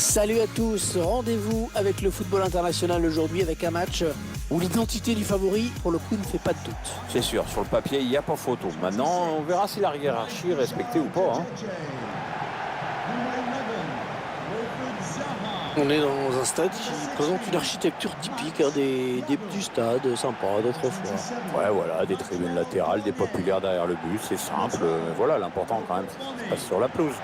Salut à tous, rendez-vous avec le football international aujourd'hui avec un match où l'identité du favori, pour le coup, ne fait pas de doute. C'est sûr, sur le papier, il n'y a pas photo. Maintenant, on verra si la hiérarchie est respectée ou pas. On est dans un stade qui présente une architecture typique des petits stades sympas d'autrefois. Ouais, voilà, des tribunes latérales, des populaires derrière le but, c'est simple. Voilà, l'important quand même, c'est ce qui se passe sur la pelouse.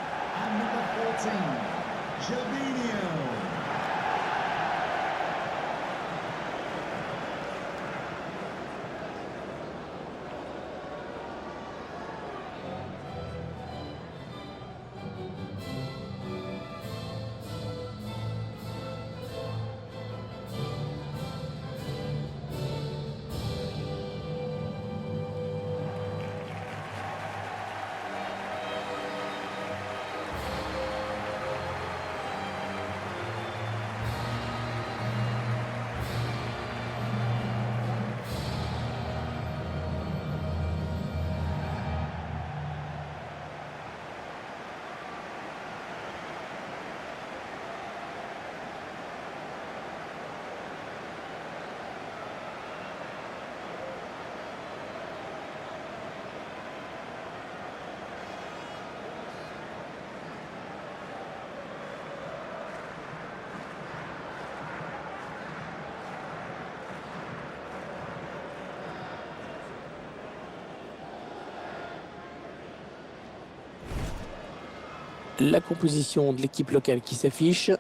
La composition de l'équipe locale qui s'affiche.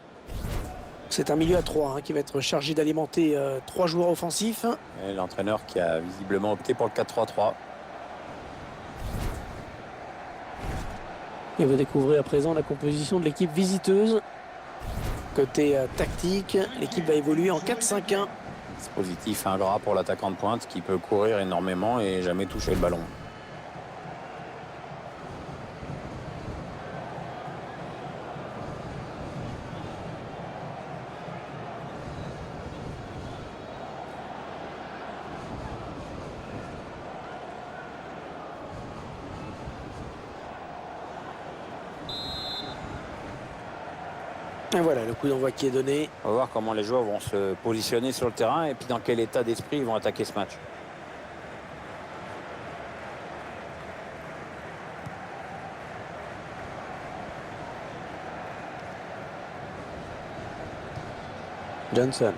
C'est un milieu à 3 qui va être chargé d'alimenter 3 joueurs offensifs. Et l'entraîneur qui a visiblement opté pour le 4-3-3. Et vous découvrez à présent la composition de l'équipe visiteuse. Côté tactique, l'équipe va évoluer en 4-5-1. Dispositif ingrat pour l'attaquant de pointe qui peut courir énormément et jamais toucher le ballon. Et voilà le coup d'envoi qui est donné. On va voir comment les joueurs vont se positionner sur le terrain et puis dans quel état d'esprit ils vont attaquer ce match. Johnson.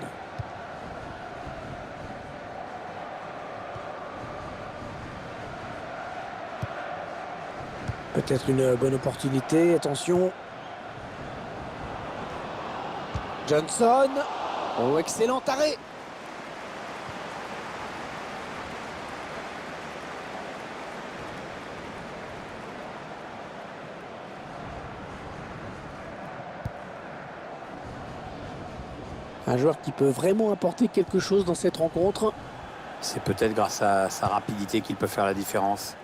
Peut-être une bonne opportunité, attention. Johnson. Oh, excellent arrêt. Un joueur qui peut vraiment apporter quelque chose dans cette rencontre. C'est peut-être grâce à sa rapidité qu'il peut faire la différence.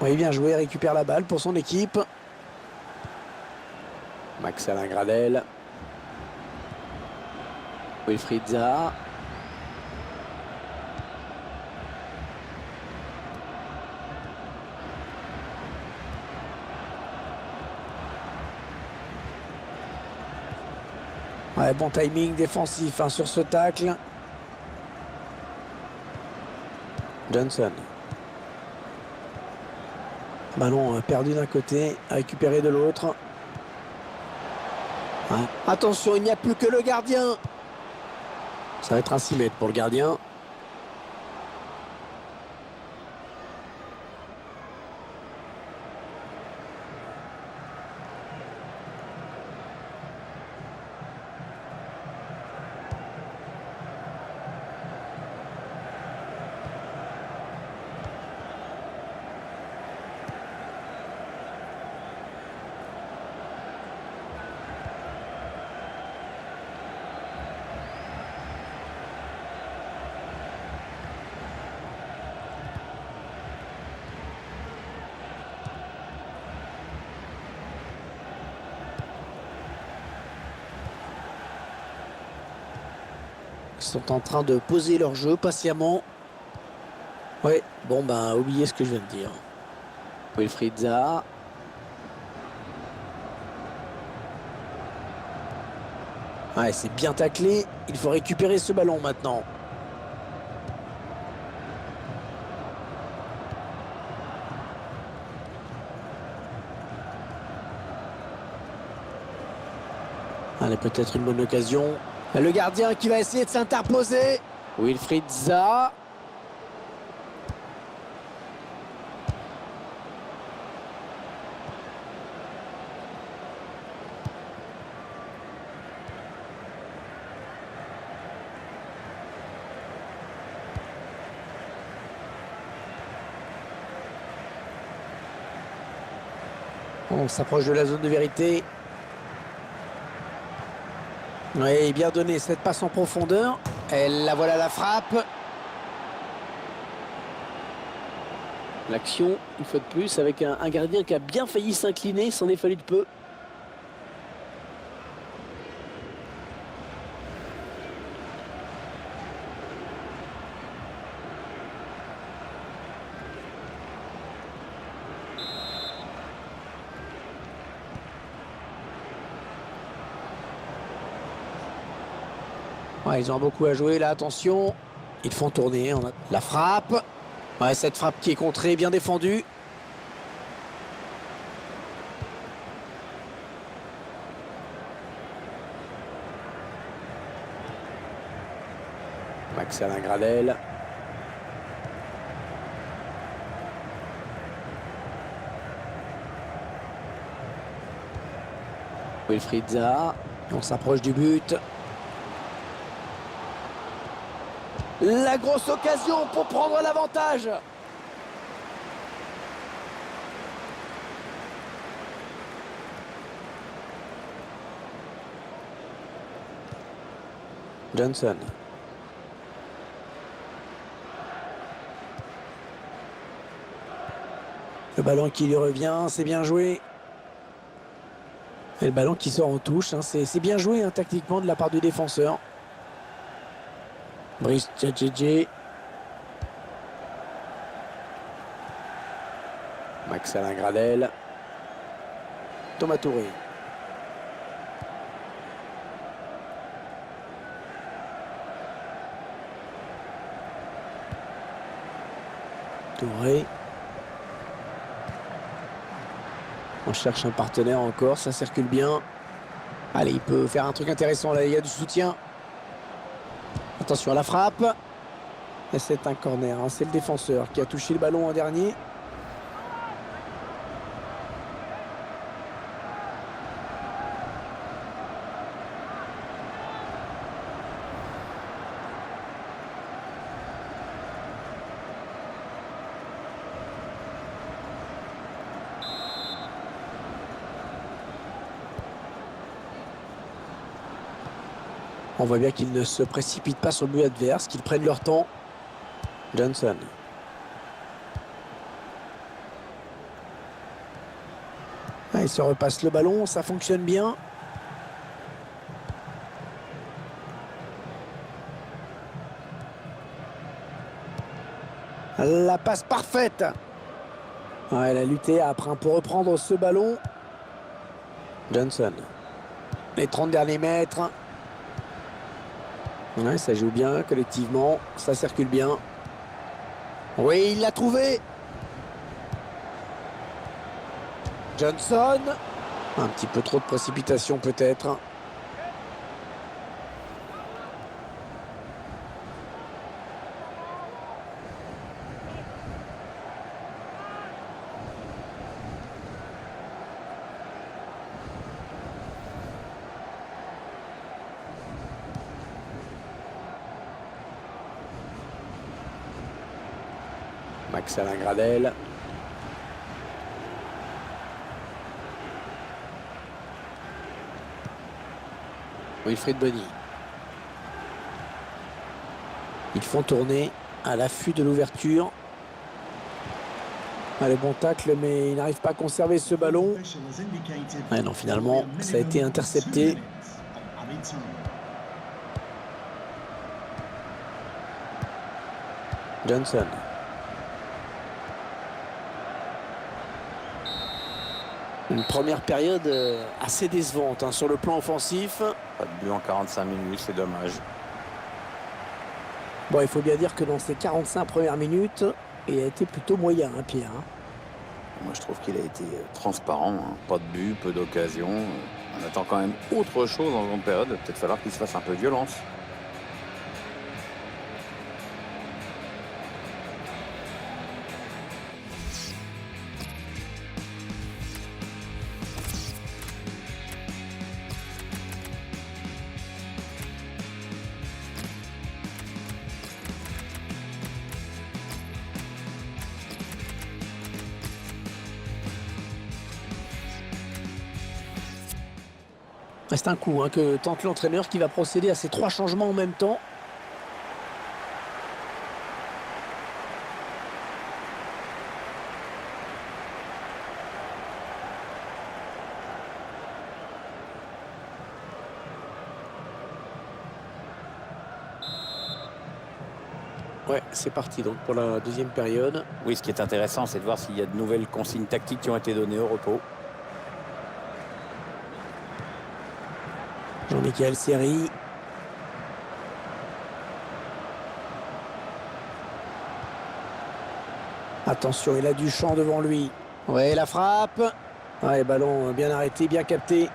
Oui, bien joué, récupère la balle pour son équipe. Max Alain Gradel. Wilfried Zaha. Ouais, bon timing défensif sur ce tacle. Johnson. Ballon perdu d'un côté, récupéré de l'autre. Ouais. Attention, il n'y a plus que le gardien. Ça va être un 6 mètres pour le gardien. Ils sont en train de poser leur jeu patiemment. Ouais, bon ben oubliez ce que je viens de dire. Wilfried Zaha. Ouais, c'est bien taclé. Il faut récupérer ce ballon maintenant. Allez, peut-être une bonne occasion. Le gardien qui va essayer de s'interposer. Wilfried Zaha. On s'approche de la zone de vérité. Oui, bien donné cette passe en profondeur. Et la voilà la frappe. L'action, une fois de plus, avec un gardien qui a bien failli s'incliner. S'en est fallu de peu. Ouais, ils ont beaucoup à jouer là, attention. Ils font tourner. On a la frappe. Ouais, cette frappe qui est contrée, bien défendue. Max-Alain Gradel. Wilfried Zaha. On s'approche du but. La grosse occasion pour prendre l'avantage. Johnson. Le ballon qui lui revient, c'est bien joué. Et le ballon qui sort en touche, hein, c'est bien joué hein, tactiquement de la part du défenseur. Brice Djadjedje. Max-Alain Gradel. Thomas Touré. Touré. On cherche un partenaire encore, ça circule bien. Allez, il peut faire un truc intéressant là, il y a du soutien. Attention à la frappe. Et c'est un corner, hein. C'est le défenseur qui a touché le ballon en dernier. On voit bien qu'ils ne se précipitent pas sur le but adverse, qu'ils prennent leur temps. Johnson. Ah, il se repasse le ballon, ça fonctionne bien. La passe parfaite. Ouais, elle a lutté après pour reprendre ce ballon. Johnson. Les 30 derniers mètres. Ouais, ça joue bien collectivement, ça circule bien. Oui, il l'a trouvé. Johnson. Un petit peu trop de précipitation peut-être. Max-Alain Gradel. Wilfried Bony. Ils font tourner à l'affût de l'ouverture. Ah, le bon tacle, mais il n'arrive pas à conserver ce ballon. Ah non, finalement, ça a été intercepté. Johnson. Une première période assez décevante hein, sur le plan offensif. Pas de but en 45 minutes, c'est dommage. Bon, il faut bien dire que dans ces 45 premières minutes, il a été plutôt moyen, hein, Pierre. Hein. Moi, je trouve qu'il a été transparent. Hein. Pas de but, peu d'occasions. On attend quand même autre chose en seconde période. Peut-être falloir qu'il se fasse un peu de violence. C'est un coup hein, que tente l'entraîneur qui va procéder à ces 3 changements en même temps. Ouais, c'est parti donc pour la deuxième période. Oui, ce qui est intéressant, c'est de voir s'il y a de nouvelles consignes tactiques qui ont été données au repos. Jean-Michel Seri. Attention, il a du champ devant lui. Ouais, la frappe. Ouais, ballon bien arrêté, bien capté.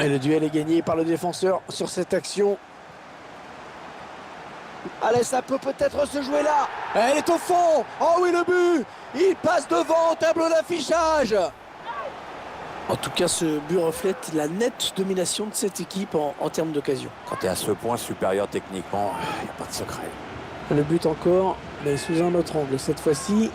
Et le duel est gagné par le défenseur sur cette action. Allez, ça peut peut-être se jouer là. Elle est au fond. Oh oui, le but. Il passe devant au tableau d'affichage. En tout cas, ce but reflète la nette domination de cette équipe en termes d'occasion. Quand tu es à ce point supérieur techniquement, il n'y a pas de secret. Le but encore, mais sous un autre angle cette fois-ci.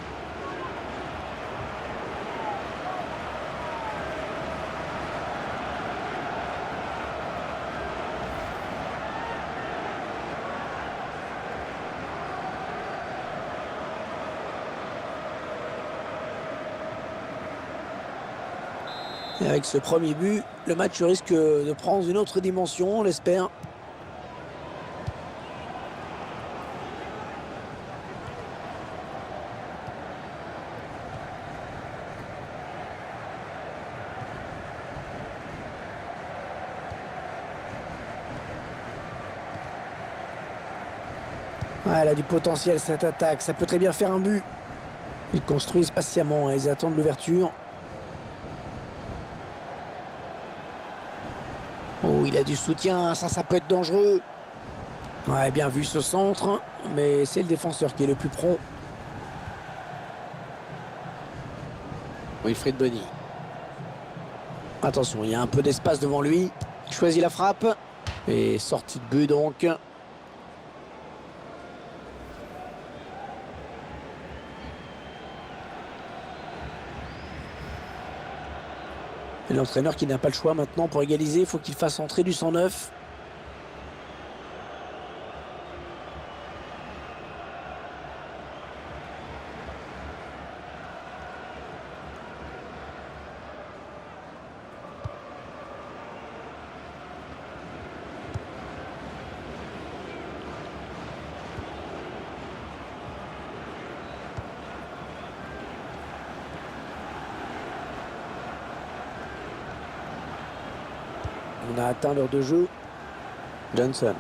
Et avec ce premier but, le match risque de prendre une autre dimension, on l'espère. Ouais, elle a du potentiel cette attaque, ça peut très bien faire un but. Ils construisent patiemment, hein, ils attendent l'ouverture. Oh, il a du soutien, ça peut être dangereux. Ouais, bien vu ce centre, mais c'est le défenseur qui est le plus prompt. Wilfried Bony. Attention, il y a un peu d'espace devant lui. Il choisit la frappe. Et sortie de but donc. Et l'entraîneur qui n'a pas le choix maintenant pour égaliser, il faut qu'il fasse entrer du 109. On a atteint l'heure de jeu. Johnson.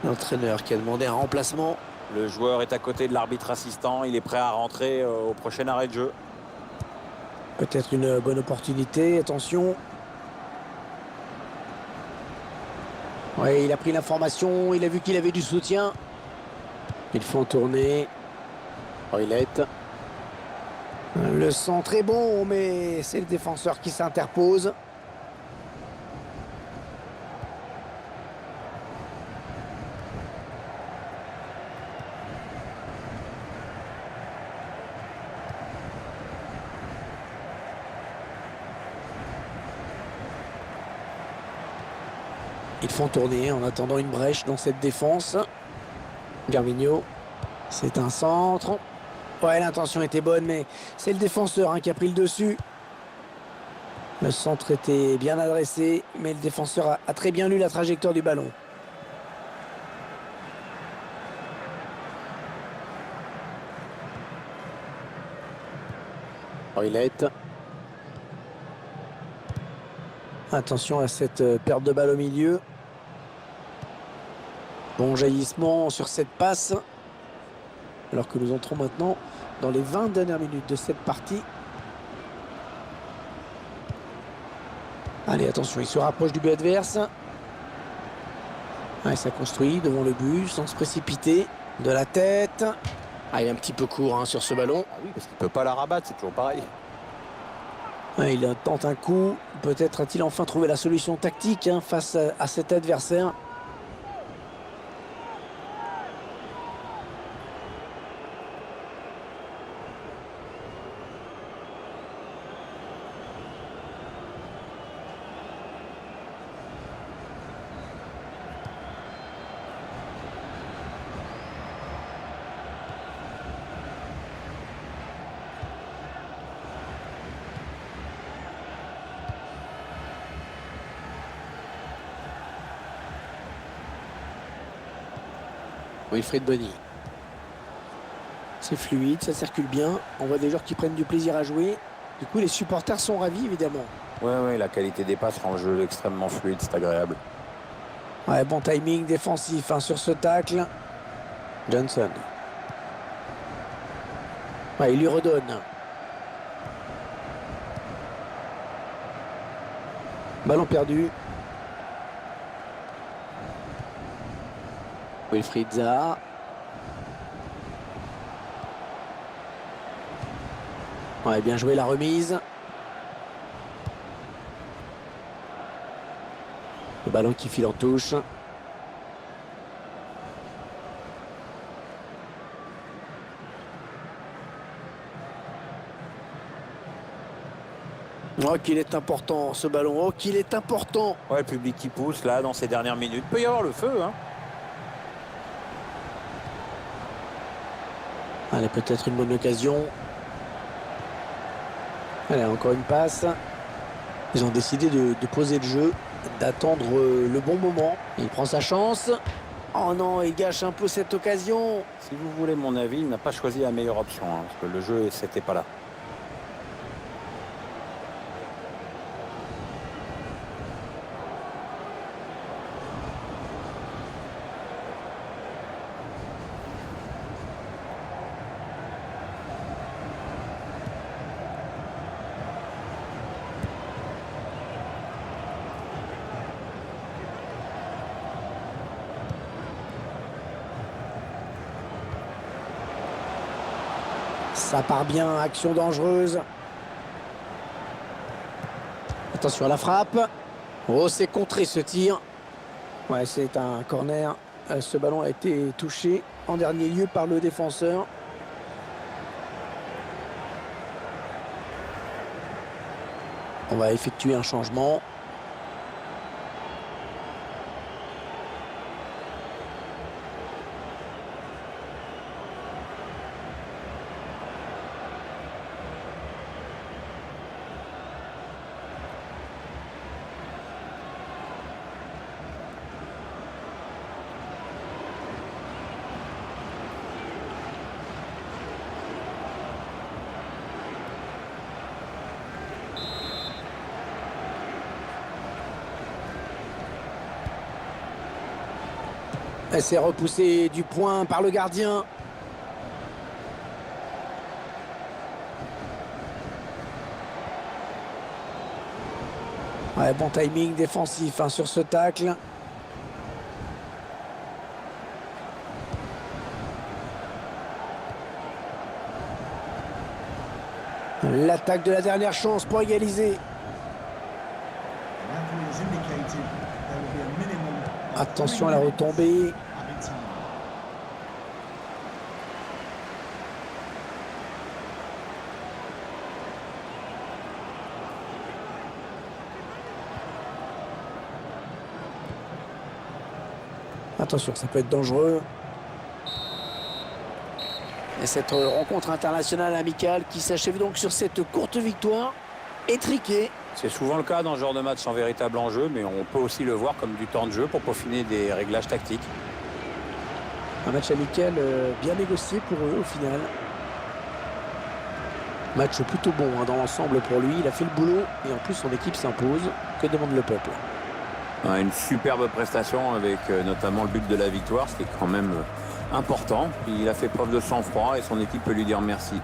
L'entraîneur qui a demandé un remplacement. Le joueur est à côté de l'arbitre assistant. Il est prêt à rentrer au prochain arrêt de jeu. Peut-être une bonne opportunité. Attention. Oui, il a pris l'information. Il a vu qu'il avait du soutien. Ils font tourner. Oilette. Le centre est bon, mais c'est le défenseur qui s'interpose. Ils font tourner en attendant une brèche dans cette défense. Gervinho, c'est un centre. Ouais, l'intention était bonne, mais c'est le défenseur qui a pris le dessus. Le centre était bien adressé, mais le défenseur a très bien lu la trajectoire du ballon. Oilette. Attention à cette perte de balle au milieu. Bon jaillissement sur cette passe. Alors que nous entrons maintenant dans les 20 dernières minutes de cette partie. Allez, attention, il se rapproche du but adverse. Allez, ça construit devant le but sans se précipiter. De la tête. Ah, il est un petit peu court sur ce ballon. Ah oui, parce qu'il ne peut pas la rabattre, c'est toujours pareil. Ouais, il tente un coup. Peut-être a-t-il enfin trouvé la solution tactique face à cet adversaire. Wilfried Bony. C'est fluide, ça circule bien. On voit des joueurs qui prennent du plaisir à jouer. Du coup, les supporters sont ravis, évidemment. Ouais, la qualité des passes rend le jeu extrêmement fluide, c'est agréable. Ouais, bon timing défensif sur ce tacle. Johnson. Ouais, il lui redonne. Ballon perdu. Wilfried Zaha. Ouais, bien joué la remise. Le ballon qui file en touche. Oh, qu'il est important ce ballon. Oh, qu'il est important. Ouais, le public qui pousse là dans ces dernières minutes. Peut y avoir le feu, hein. Allez, peut-être une bonne occasion. Allez, encore une passe. Ils ont décidé de poser le jeu, d'attendre le bon moment. Il prend sa chance. Oh non, il gâche un peu cette occasion. Si vous voulez mon avis, il n'a pas choisi la meilleure option, parce que le jeu, c'était pas là. Ça part bien, action dangereuse. Attention à la frappe. Oh, c'est contré ce tir. Ouais, c'est un corner. Ce ballon a été touché en dernier lieu par le défenseur. On va effectuer un changement. Elle s'est repoussée du point par le gardien. Ouais, bon timing défensif sur ce tacle. L'attaque de la dernière chance pour égaliser. Attention à la retombée. Attention, ça peut être dangereux. Et cette rencontre internationale amicale qui s'achève donc sur cette courte victoire étriquée. C'est souvent le cas dans ce genre de match sans véritable enjeu, mais on peut aussi le voir comme du temps de jeu pour peaufiner des réglages tactiques. Un match amical bien négocié pour eux au final. Match plutôt bon dans l'ensemble pour lui. Il a fait le boulot et en plus son équipe s'impose. Que demande le peuple? Une superbe prestation avec notamment le but de la victoire, ce qui est quand même important. Il a fait preuve de sang-froid et son équipe peut lui dire merci.